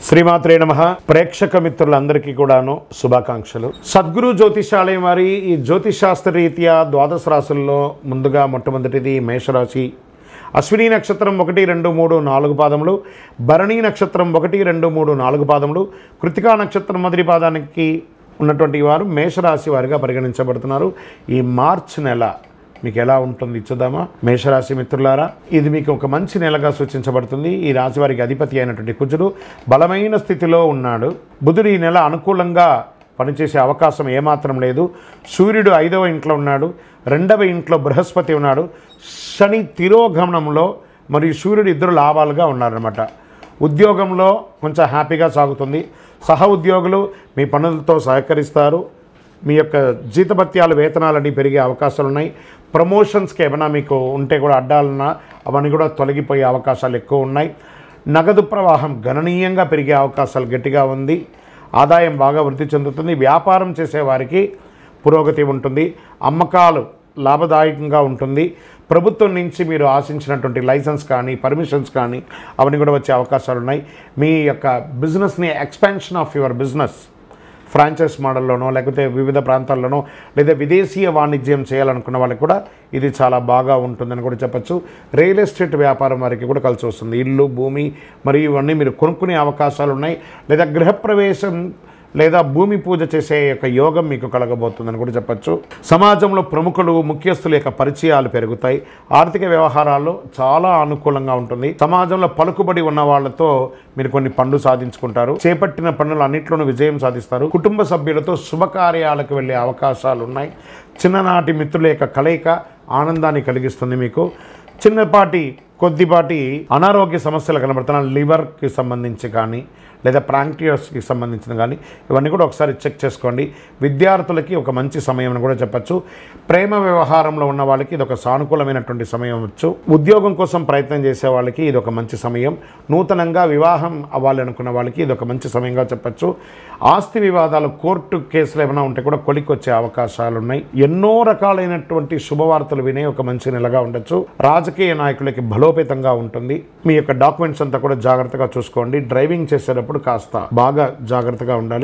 శ్రీమాత్రే నమః. ప్రేక్షక మిత్రులందరికీ కూడాను శుభాకాంక్షలు. సద్గురు జ్యోతిషాలయం వారి ఈ జ్యోతిషాస్త్ర రీత్యా ద్వాదశ రాశుల్లో ముందుగా మొట్టమొదటిది మేషరాశి. అశ్విని నక్షత్రం 1, 2, 3, 4 పాదములు, భరణి నక్షత్రం 1, 2, 3, 4 పాదములు, కృతికా నక్షత్రం మొదటి పాదానికి ఉన్నటువంటి వారు మేషరాశి వారిగా పరిగణించబడుతున్నారు. ఈ మార్చి నెల మీకు ఎలా ఉంటుంది చూద్దామా? మేషరాశి మిత్రులారా, ఇది మీకు ఒక మంచి నెలగా సూచించబడుతుంది. ఈ రాశి వారికి అధిపతి అయినటువంటి కుజుడు బలమైన స్థితిలో ఉన్నాడు. బుధుడు ఈ నెల అనుకూలంగా పనిచేసే అవకాశం ఏమాత్రం లేదు. సూర్యుడు 5వ ఇంట్లో ఉన్నాడు, 2వ ఇంట్లో బృహస్పతి ఉన్నాడు. శని తిరోగమనంలో మరియు సూర్యుడు ఇద్దరు లాభాలుగా ఉన్నారన్నమాట. ఉద్యోగంలో కొంచెం హ్యాపీగా సాగుతుంది. సహ ఉద్యోగులు మీ పనులతో సహకరిస్తారు. మీ యొక్క జీతభత్యాలు వేతనాలన్నీ పెరిగే అవకాశాలు ఉన్నాయి. ప్రమోషన్స్కి ఏమైనా మీకు ఉంటే కూడా అడ్డాలన్నా అవన్నీ కూడా తొలగిపోయే అవకాశాలు ఎక్కువ ఉన్నాయి. నగదు ప్రవాహం గణనీయంగా పెరిగే అవకాశాలు గట్టిగా ఉంది. ఆదాయం బాగా వృద్ధి చెందుతుంది. వ్యాపారం చేసేవారికి పురోగతి ఉంటుంది. అమ్మకాలు లాభదాయకంగా ఉంటుంది. ప్రభుత్వం నుంచి మీరు ఆశించినటువంటి లైసెన్స్ కానీ పర్మిషన్స్ కానీ అవన్నీ కూడా వచ్చే అవకాశాలు ఉన్నాయి. మీ యొక్క బిజినెస్ని expansion of your business franchise మోడల్లోనో లేకపోతే వివిధ ప్రాంతాల్లోనో లేదా విదేశీయ వాణిజ్యం చేయాలనుకున్న వాళ్ళకి కూడా ఇది చాలా బాగా ఉంటుందని కూడా చెప్పచ్చు. రియల్ ఎస్టేట్ వ్యాపారం వారికి కూడా కలిసి వస్తుంది. ఇల్లు, భూమి మరియు ఇవన్నీ మీరు కొనుక్కునే అవకాశాలు ఉన్నాయి. లేదా గృహప్రవేశం లేదా భూమి పూజ చేసే యొక్క యోగం మీకు కలగబోతుందని కూడా చెప్పచ్చు. సమాజంలో ప్రముఖులు, ముఖ్యస్తుల యొక్క పరిచయాలు పెరుగుతాయి. ఆర్థిక వ్యవహారాల్లో చాలా అనుకూలంగా ఉంటుంది. సమాజంలో పలుకుబడి ఉన్న వాళ్ళతో మీరు కొన్ని పనులు సాధించుకుంటారు. చేపట్టిన పనులు అన్నింటిలోనూ విజయం సాధిస్తారు. కుటుంబ సభ్యులతో శుభకార్యాలకు వెళ్ళే అవకాశాలు ఉన్నాయి. చిన్ననాటి మిత్రుల యొక్క కలయిక ఆనందాన్ని కలిగిస్తుంది. మీకు కొద్దిపాటి అనారోగ్య సమస్యలు కనబడుతున్న లివర్కి సంబంధించి కానీ లేదా ప్రాంక్టియస్కి సంబంధించిన కానీ ఇవన్నీ కూడా ఒకసారి చెక్ చేసుకోండి. విద్యార్థులకి ఒక మంచి సమయం అని కూడా చెప్పచ్చు. ప్రేమ వ్యవహారంలో ఉన్న వాళ్ళకి ఇది ఒక సానుకూలమైనటువంటి సమయం వచ్చు. ఉద్యోగం కోసం ప్రయత్నం చేసే వాళ్ళకి ఇది ఒక మంచి సమయం. నూతనంగా వివాహం అవ్వాలి అనుకున్న వాళ్ళకి ఇది ఒక మంచి సమయంగా చెప్పచ్చు. ఆస్తి వివాదాలు, కోర్టు కేసులు ఏమైనా ఉంటే కూడా కొలికొచ్చే అవకాశాలు ఉన్నాయి. ఎన్నో రకాలైనటువంటి శుభవార్తలు వినే ఒక మంచి నెలగా ఉండొచ్చు. రాజకీయ నాయకులకి బలోపేతంగా ఉంటుంది. మీ యొక్క డాక్యుమెంట్స్ అంతా కూడా జాగ్రత్తగా చూసుకోండి. డ్రైవింగ్ చేసేటప్పుడు కాస్త బాగా జాగ్రత్తగా ఉండాలి.